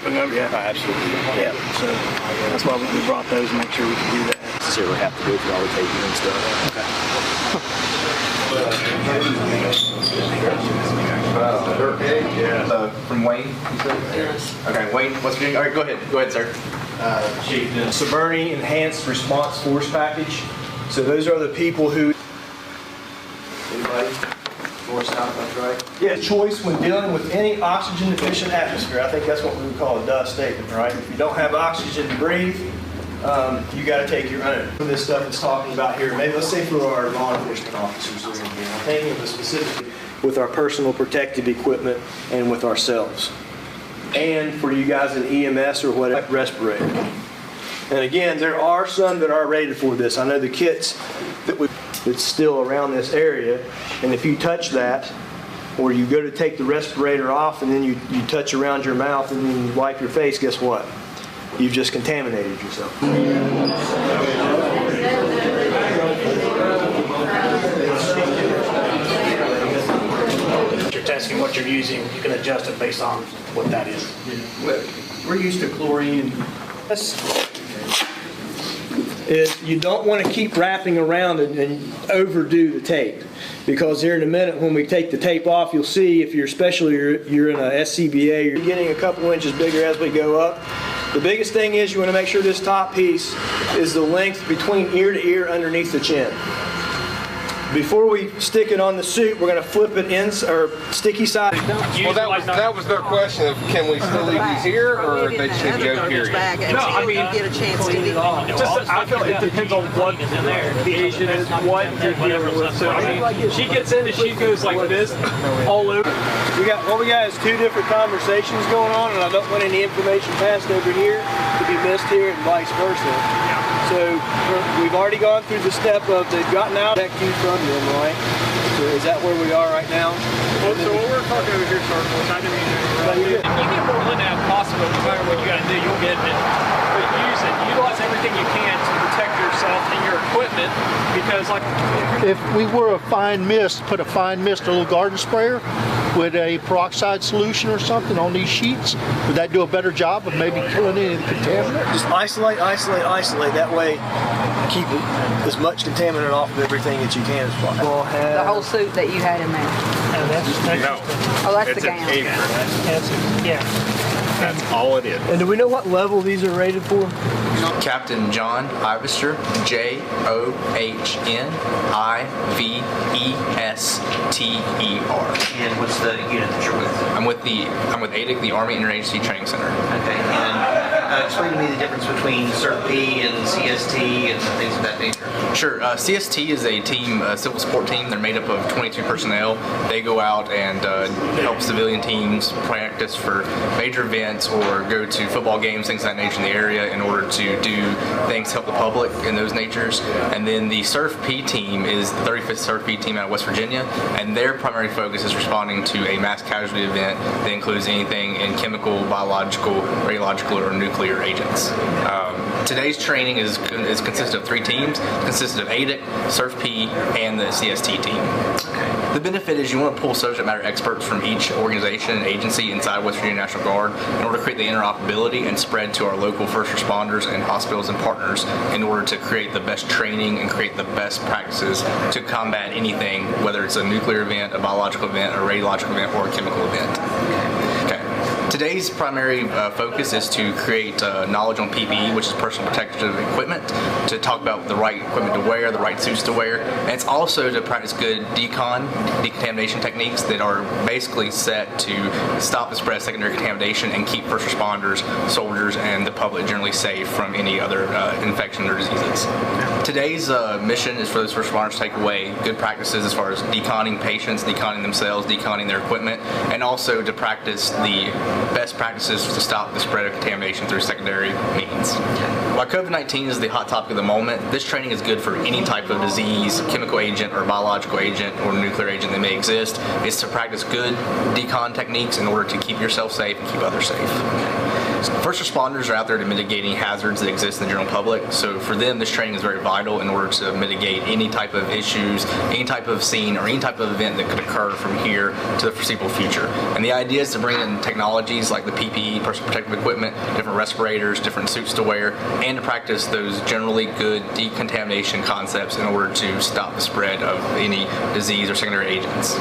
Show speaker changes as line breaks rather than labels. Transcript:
stepping over. Yeah, absolutely. Yeah, so that's why we brought those, make sure we can do that.
So we have to go through all the taping and stuff.
Okay. From Wayne, you said?
Yes.
Okay, Wayne, what's your name? All right, go ahead. Go ahead, sir.
Chief, the Suburni Enhanced Response Force Package. So those are the people who... Anybody? Force out, that's right. Yeah, choice when dealing with any oxygen deficient atmosphere. I think that's what we would call a dust statement, right? If you don't have oxygen to breathe, you got to take your own. This stuff is talking about here, maybe let's say for our law enforcement officers that are in here. I'm thinking of it specifically with our personal protective equipment and with ourselves. And for you guys in EMS or whatever, respirator. And again, there are some that are rated for this. I know the kits that's still around this area, and if you touch that, or you go to take the respirator off and then you touch around your mouth and then you wipe your face, guess what? You've just contaminated yourself.
You're testing what you're using, you can adjust it based on what that is.
We're used to chlorine. Is you don't want to keep wrapping around and overdo the tape, because here in a minute when we take the tape off, you'll see if you're you're in a SCBA, you're getting a couple inches bigger as we go up. The biggest thing is you want to make sure this top piece is the length between ear to ear underneath the chin. Before we stick it on the suit, we're going to flip it in, or sticky side.
Well, that was their question of can we still leave these here, or they just need to go period?
No, I mean, get a chance to leave.
I feel like it depends on what the patient is, what you're dealing with. So I mean, she gets in and she goes like this all over.
What we got is two different conversations going on, and I don't want any information passed over here to be missed here and vice versa. So we've already gone through the step of they've gotten out that cue from them, right? So is that where we are right now?
Well, so what we're talking over here, sir, I didn't mean to interrupt. If you get more than that possible, no matter what you got to do, you'll get it. But use it. Utilize everything you can to protect yourself and your equipment, because like...
If we were a fine mist, put a fine mist, a little garden sprayer with a peroxide solution or something on these sheets, would that do a better job of maybe killing any of the contaminants?
Just isolate, isolate, isolate. That way, keep as much contaminant off of everything that you can as possible.
The whole suit that you had in there.
No.
Oh, that's
It's
the
an
gown.
apron.
Yeah.
That's all it is.
And do we know what level these are rated for?
Captain John Ivester, John-Ivester.
And what's the unit that you're with?
I'm with ADIC, the Army Interagency Training Center.
Okay, and explain to me the difference between CERT P and CST and things of that nature.
Sure. CST is a team, a civil support team. They're made up of 22 personnel. They go out and help civilian teams practice for major events or go to football games, things of that nature in the area in order to do things to help the public in those natures. And then the CERT P team is the 35th CERT P team out of West Virginia, and their primary focus is responding to a mass casualty event that includes anything in chemical, biological, radiological, or nuclear agents. Today's training consists of 3 teams. It consists of ADIC, CERT P, and the CST team. The benefit is you want to pull subject matter experts from each organization and agency inside West Virginia National Guard in order to create the interoperability and spread to our local first responders and hospitals and partners in order to create the best training and create the best practices to combat anything, whether it's a nuclear event, a biological event, a radiological event, or a chemical event. Okay. Today's primary focus is to create knowledge on PPE, which is personal protective equipment, to talk about the right equipment to wear, the right suits to wear, and it's also to practice good decontamination techniques that are basically set to stop the spread of secondary contamination and keep first responders, soldiers, and the public generally safe from any other infection or diseases. Today's mission is for those first responders to take away good practices as far as deconning patients, deconning themselves, deconning their equipment, and also to practice the best practices to stop the spread of contamination through secondary means. While COVID-19 is the hot topic of the moment, this training is good for any type of disease, chemical agent or biological agent or nuclear agent that may exist. It's to practice good decon techniques in order to keep yourself safe and keep others safe. First responders are out there to mitigate any hazards that exist in the general public, so for them this training is very vital in order to mitigate any type of issues, any type of scene, or any type of event that could occur from here to the foreseeable future. And the idea is to bring in technologies like the PPE, personal protective equipment, different respirators, different suits to wear, and to practice those generally good decontamination concepts in order to stop the spread of any disease or secondary agents.